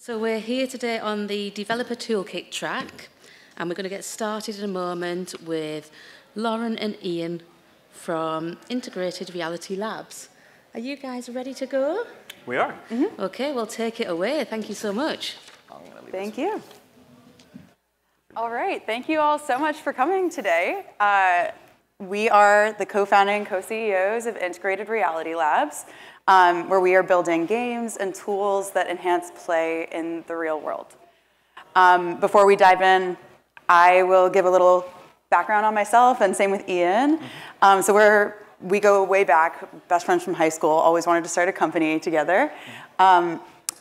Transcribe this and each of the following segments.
So we're here today on the Developer Toolkit track, and we're going to get started in a moment with Lauren and Ian from Integrated Reality Labs. Are you guys ready to go? We are. Mm-hmm. Okay, well, take it away. Thank you so much. Thank you. All right, thank you all so much for coming today. We are the co-founding co-CEOs of Integrated Reality Labs, where we are building games and tools that enhance play in the real world. Before we dive in, I will give a little background on myself, and same with Ian. So we go way back, best friends from high school, always wanted to start a company together.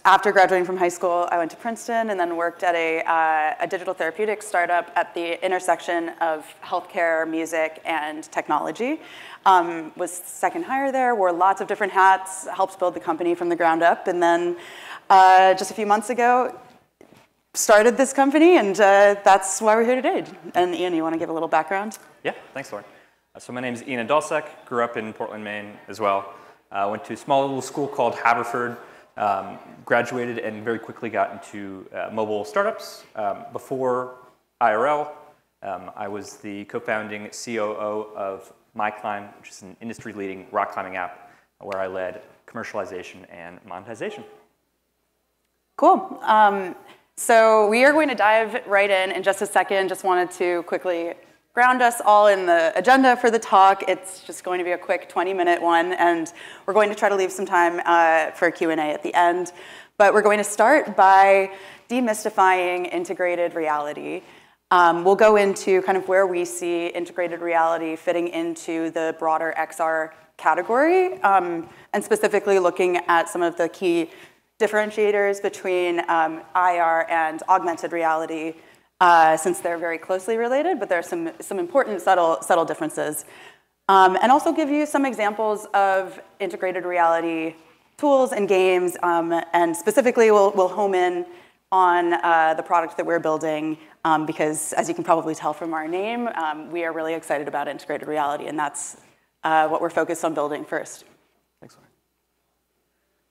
After graduating from high school, I went to Princeton and then worked at a digital therapeutics startup at the intersection of healthcare, music, and technology. Was second hire there, wore lots of different hats, helped build the company from the ground up, and then just a few months ago, started this company, and that's why we're here today. And Ian, you want to give a little background? Yeah, thanks, Lauren. So my name is Ian Andolsek, grew up in Portland, Maine as well. Went to a small little school called Haverford, graduated and very quickly got into mobile startups. Before IRL, I was the co-founding COO of MyClimb, which is an industry-leading rock climbing app where I led commercialization and monetization. Cool. So we are going to dive right in just a second. Just wanted to quickly ground us all in the agenda for the talk. It's just going to be a quick 20-minute one, and we're going to try to leave some time for a Q&A at the end. But we're going to start by demystifying integrated reality. We'll go into kind of where we see integrated reality fitting into the broader XR category, and specifically looking at some of the key differentiators between IR and augmented reality, since they're very closely related, but there are some important subtle differences. And also give you some examples of integrated reality tools and games, and specifically we'll home in on the product that we're building, because as you can probably tell from our name, we are really excited about integrated reality, and that's what we're focused on building first. Thanks, Lauren.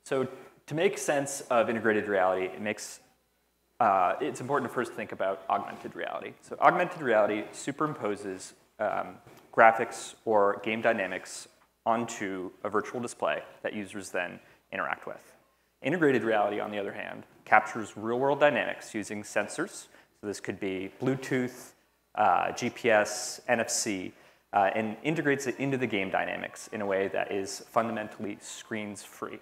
So to make sense of integrated reality, it's important to first think about augmented reality. So augmented reality superimposes graphics or game dynamics onto a virtual display that users then interact with. Integrated reality, on the other hand, captures real-world dynamics using sensors. So this could be Bluetooth, GPS, NFC, and integrates it into the game dynamics in a way that is fundamentally screens-free.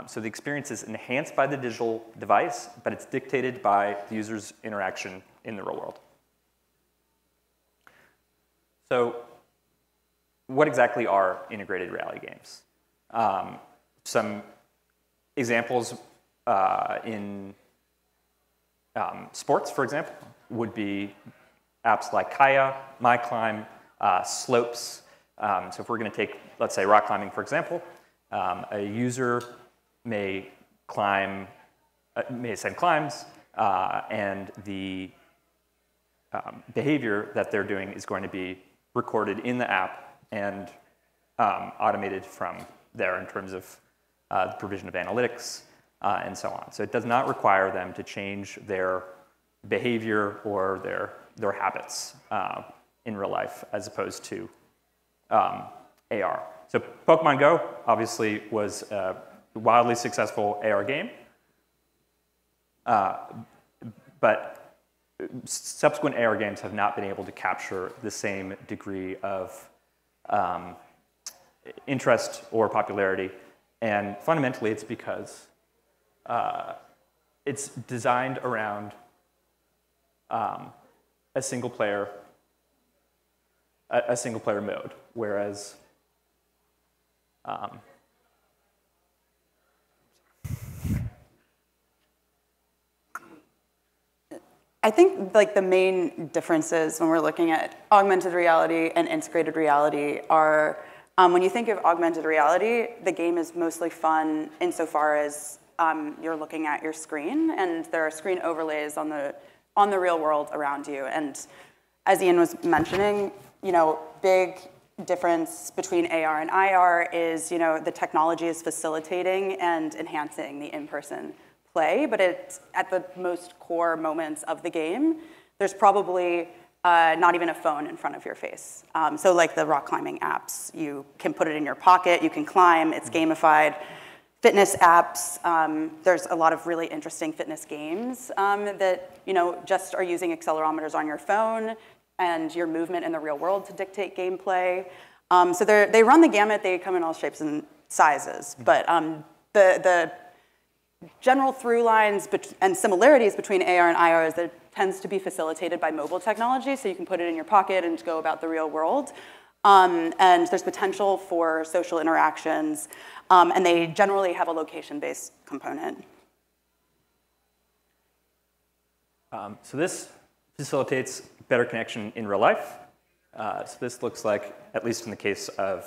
So the experience is enhanced by the digital device, but it's dictated by the user's interaction in the real world. So what exactly are integrated reality games? Some examples in sports, for example, would be apps like Kaya, MyClimb, Slopes. So if we're going to take, let's say, rock climbing, for example, a user may ascend climbs, and the behavior that they're doing is going to be recorded in the app and automated from there in terms of the provision of analytics and so on. So it does not require them to change their behavior or their habits in real life as opposed to AR. So Pokemon Go obviously was a wildly successful AR game, but subsequent AR games have not been able to capture the same degree of interest or popularity, and fundamentally it's because it's designed around a single player mode, whereas I think like the main differences when we're looking at augmented reality and integrated reality are when you think of augmented reality, the game is mostly fun insofar as you're looking at your screen, and there are screen overlays on the real world around you. And as Ian was mentioning, big difference between AR and IR is, the technology is facilitating and enhancing the in-person play, but it's at the most core moments of the game. There's probably not even a phone in front of your face. So like the rock climbing apps, you can put it in your pocket, you can climb, it's gamified. Fitness apps, there's a lot of really interesting fitness games that just are using accelerometers on your phone and your movement in the real world to dictate gameplay. So they run the gamut, they come in all shapes and sizes, but the general through lines and similarities between AR and IR is that it tends to be facilitated by mobile technology, so you can put it in your pocket and go about the real world. And there's potential for social interactions, and they generally have a location-based component. So this facilitates better connection in real life. So this looks like, at least in the case of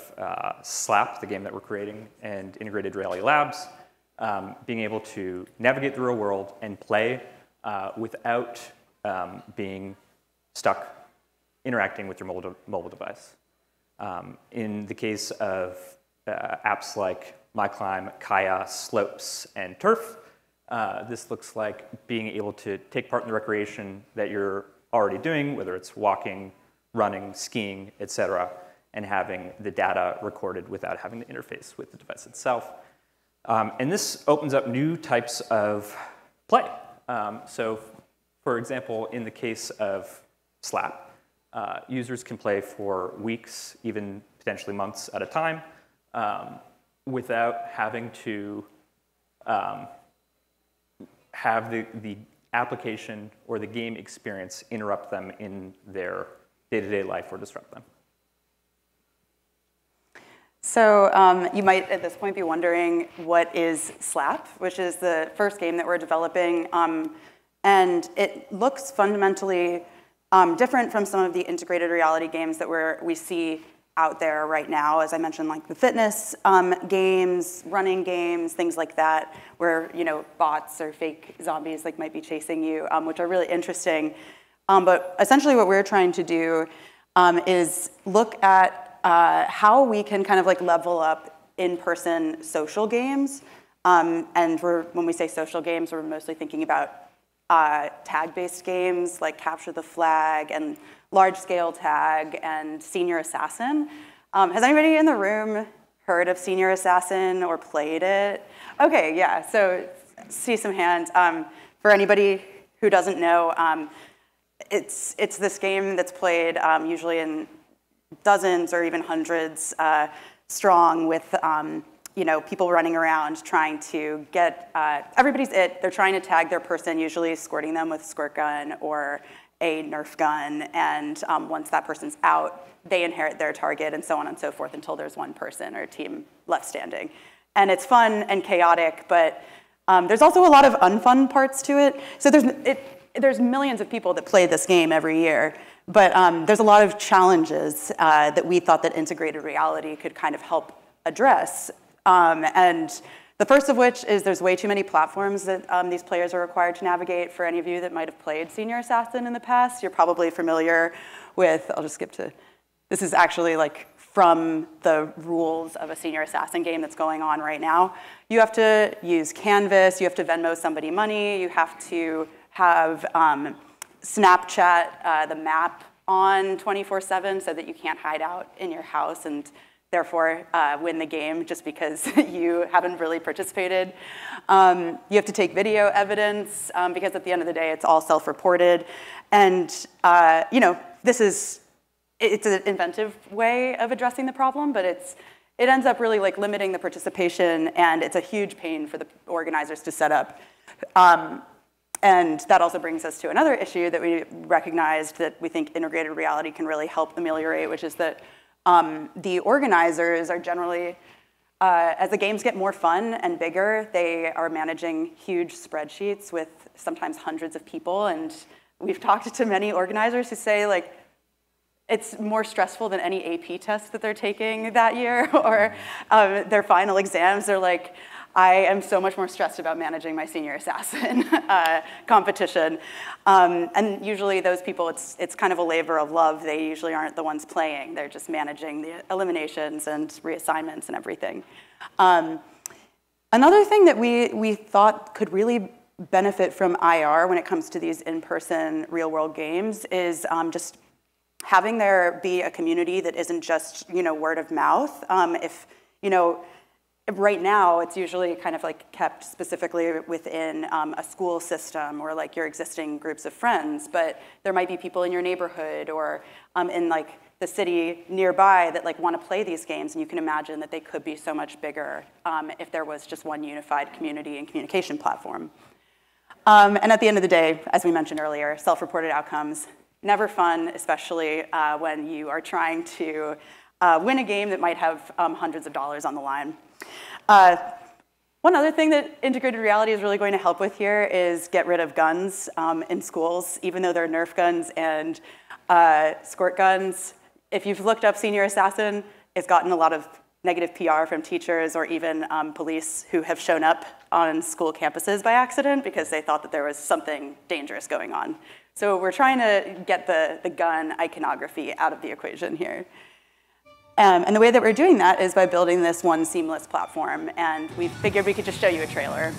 SLAP, the game that we're creating, and Integrated Reality Labs, being able to navigate the real world and play without being stuck interacting with your mobile device. In the case of apps like MyClimb, Kaya, Slopes, and Turf, this looks like being able to take part in the recreation that you're already doing, whether it's walking, running, skiing, etc., and having the data recorded without having to interface with the device itself. And this opens up new types of play. So, for example, in the case of SLAP, users can play for weeks, even potentially months at a time, without having to have the application or the game experience interrupt them in their day-to-day life or disrupt them. So you might, at this point, be wondering, what is SLAP, which is the first game that we're developing. And it looks fundamentally different from some of the integrated reality games that we see out there right now. As I mentioned, like the fitness games, running games, things like that, where bots or fake zombies might be chasing you, which are really interesting. But essentially what we're trying to do is look at how we can kind of level up in-person social games. And when we say social games, we're mostly thinking about tag-based games like Capture the Flag and large-scale tag and Senior Assassin. Has anybody in the room heard of Senior Assassin or played it? Okay, yeah, so see some hands. For anybody who doesn't know, it's this game that's played usually in dozens or even hundreds strong with people running around trying to get, everybody's it, they're trying to tag their person, usually escorting them with a squirt gun or a Nerf gun, and once that person's out, they inherit their target and so on and so forth until there's one person or team left standing. And it's fun and chaotic, but there's also a lot of unfun parts to it. So there's millions of people that play this game every year, but there's a lot of challenges that we thought that integrated reality could kind of help address. And the first of which is there's way too many platforms that these players are required to navigate. For any of you that might have played Senior Assassin in the past, you're probably familiar with, I'll just skip to, this is actually from the rules of a Senior Assassin game that's going on right now. You have to use Canvas, you have to Venmo somebody money, you have to have Snapchat the map on 24/7 so that you can't hide out in your house and therefore win the game just because you haven't really participated. You have to take video evidence because at the end of the day, it's all self-reported. And it's an inventive way of addressing the problem, but it ends up really limiting the participation, and it's a huge pain for the organizers to set up. And that also brings us to another issue that we recognized that we think integrated reality can really help ameliorate, which is that the organizers are generally, as the games get more fun and bigger, they are managing huge spreadsheets with sometimes hundreds of people. And we've talked to many organizers who say, it's more stressful than any AP test that they're taking that year or their final exams. They're like, I am so much more stressed about managing my Senior Assassin competition. And usually those people, it's kind of a labor of love. They usually aren't the ones playing. They're just managing the eliminations and reassignments and everything. Another thing that we thought could really benefit from IR when it comes to these in-person real-world games is just having there be a community that isn't just, word of mouth. If, right now, it's usually kind of like kept specifically within a school system or like your existing groups of friends, but there might be people in your neighborhood or in like the city nearby that like want to play these games, and you can imagine that they could be so much bigger if there was just one unified community and communication platform. And at the end of the day, as we mentioned earlier, self-reported outcomes, never fun, especially when you are trying to win a game that might have hundreds of dollars on the line. One other thing that integrated reality is really going to help with here is get rid of guns in schools, even though they're Nerf guns and squirt guns. If you've looked up Senior Assassin, it's gotten a lot of negative PR from teachers or even police who have shown up on school campuses by accident because they thought that there was something dangerous going on. So we're trying to get the gun iconography out of the equation here. And the way that we're doing that is by building this one seamless platform. And we figured we could just show you a trailer.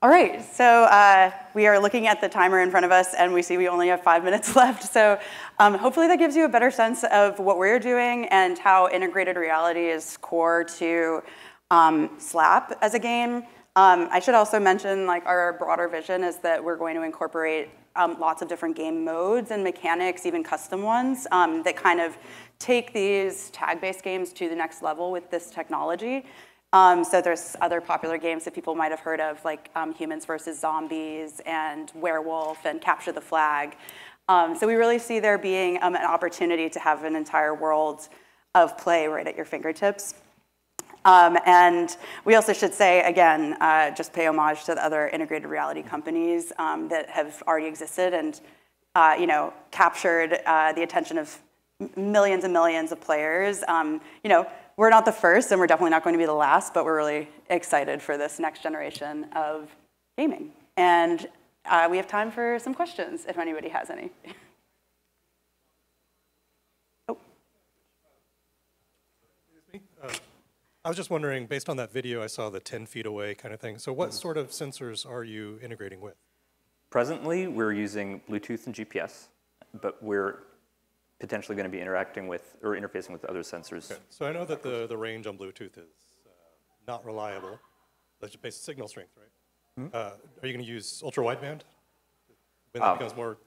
All right, so we are looking at the timer in front of us, and we see we only have 5 minutes left. So hopefully that gives you a better sense of what we're doing and how integrated reality is core to SLAP as a game. I should also mention, like, our broader vision is that we're going to incorporate lots of different game modes and mechanics, even custom ones, that kind of take these tag-based games to the next level with this technology. So there's other popular games that people might have heard of, like Humans versus Zombies and Werewolf and Capture the Flag. So we really see there being an opportunity to have an entire world of play right at your fingertips. And we also should say, again, just pay homage to the other integrated reality companies that have already existed and captured the attention of millions and millions of players. We're not the first, and we're definitely not going to be the last, but we're really excited for this next generation of gaming. And we have time for some questions, if anybody has any. Oh. I was just wondering, based on that video, I saw the 10 feet away kind of thing. So what sort of sensors are you integrating with? Presently, we're using Bluetooth and GPS, but we're potentially going to be interacting with or interfacing with other sensors. Okay. So I know that the range on Bluetooth is not reliable. That's just based signal strength, right? Mm-hmm. Are you going to use ultra-wideband when that becomes more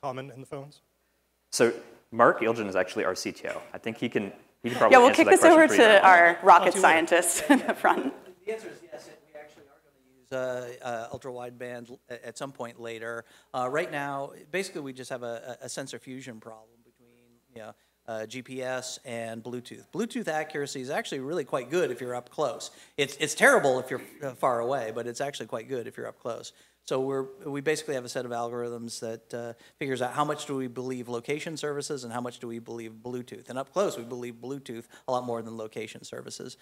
common in the phones? So Mark Ilgen is actually our CTO. I think he can probably Yeah, we'll kick this over to our rocket scientist in the front. The answer is yes. We actually are going to use ultra-wideband at some point later. Right now, basically, we just have a sensor fusion problem between GPS and Bluetooth. Bluetooth accuracy is actually really quite good if you're up close. It's terrible if you're far away, but it's actually quite good if you're up close. So we basically have a set of algorithms that figures out how much do we believe location services and how much do we believe Bluetooth. And up close, we believe Bluetooth a lot more than location services.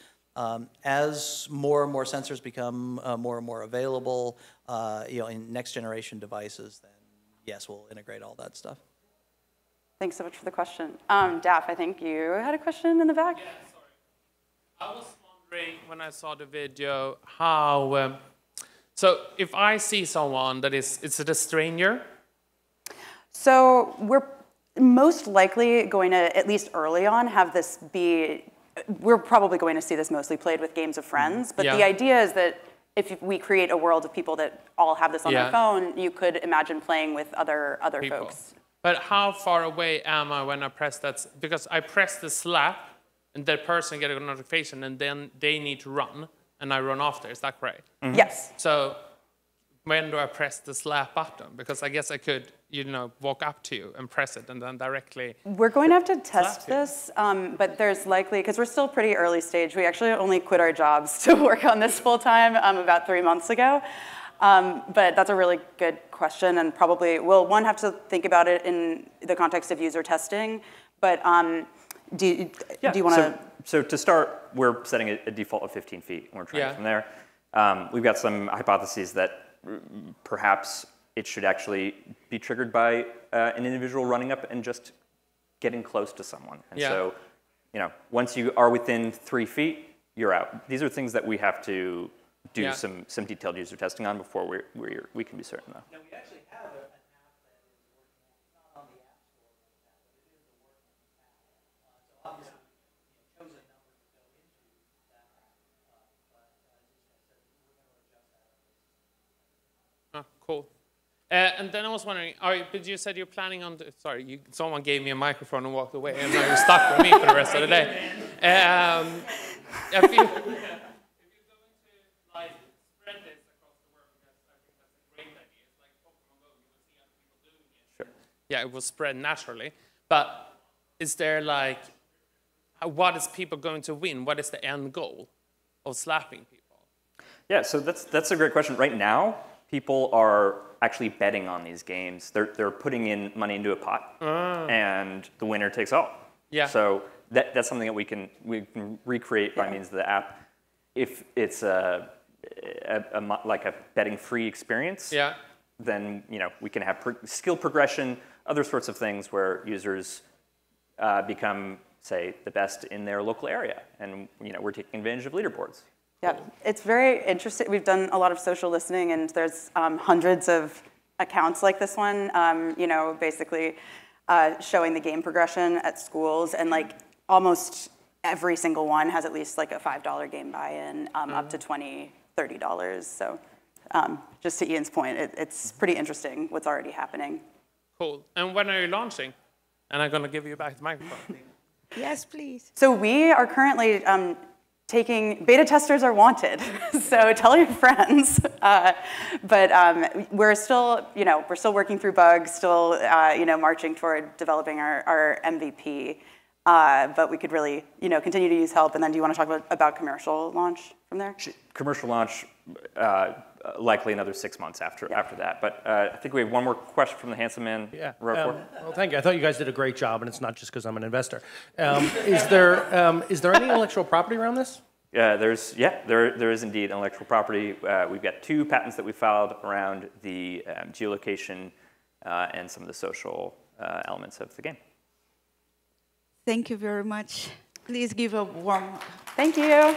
As more and more sensors become more and more available, in next generation devices, then yes, we'll integrate all that stuff. Thanks so much for the question. Daph, I think you had a question in the back? Yeah, sorry. I was when I saw the video how. So if I see someone that is it a stranger? So we're most likely going to, at least early on, have this be. We're probably going to see this mostly played with games of friends, but the idea is that if we create a world of people that all have this on their phone, you could imagine playing with other folks. But how far away am I when I press that? Because I press the slap, and that person gets a notification, and then they need to run, and I run after. Is that correct? Mm-hmm. Yes. So when do I press the slap button? Because I guess I could, walk up to you and press it, and then directly. We're going to have to test this, but there's likely, because we're still pretty early stage. We actually only quit our jobs to work on this full time about 3 months ago. But that's a really good question, and probably we'll have to think about it in the context of user testing. But do you want to? So to start, we're setting a default of 15 feet, and we're trying from there. We've got some hypotheses that perhaps it should actually be triggered by an individual running up and just getting close to someone. And so, once you are within 3 feet, you're out. These are things that we have to do some detailed user testing on before we can be certain, though. Now, we actually have an app that is working, not on the App Store right now, but it is a working app. So obviously, chosen number to go into that app. But as you said, we're going to adjust that. Cool. And then I was wondering, but you said you're planning on, someone gave me a microphone and walked away, and now you're stuck with me for the rest of the day. If you're going to spread this across the world, because I think that's a great idea. It's like Pokemon Go, you will see other people doing it. Sure. Yeah, it will spread naturally. But is there what is people going to win? What is the end goal of slapping people? Yeah, so that's a great question. Right now, people are actually betting on these games. They're putting in money into a pot, and the winner takes all. Yeah. So that's something that we can recreate by means of the app. If it's like a betting-free experience, then we can have skill progression, other sorts of things where users become, say, the best in their local area, and we're taking advantage of leaderboards. Yeah, it's very interesting. We've done a lot of social listening, and there's hundreds of accounts like this one, basically showing the game progression at schools, and almost every single one has at least a $5 game buy-in, up to $20, $30. So just to Ian's point, it's pretty interesting what's already happening. Cool. And when are you launching? And I'm going to give you back the microphone. Yes, please. So we are currently beta testers are wanted, so tell your friends. But we're still working through bugs, still marching toward developing our MVP. But we could really continue to use help. And then do you want to talk about commercial launch from there? Commercial launch, likely another 6 months after that. But I think we have one more question from the handsome man. Yeah. Well, thank you. I thought you guys did a great job, and it's not just because I'm an investor. Is there any intellectual property around this? There is indeed intellectual property. We've got 2 patents that we filed around the geolocation and some of the social elements of the game. Thank you very much. Please give a warm. Thank you.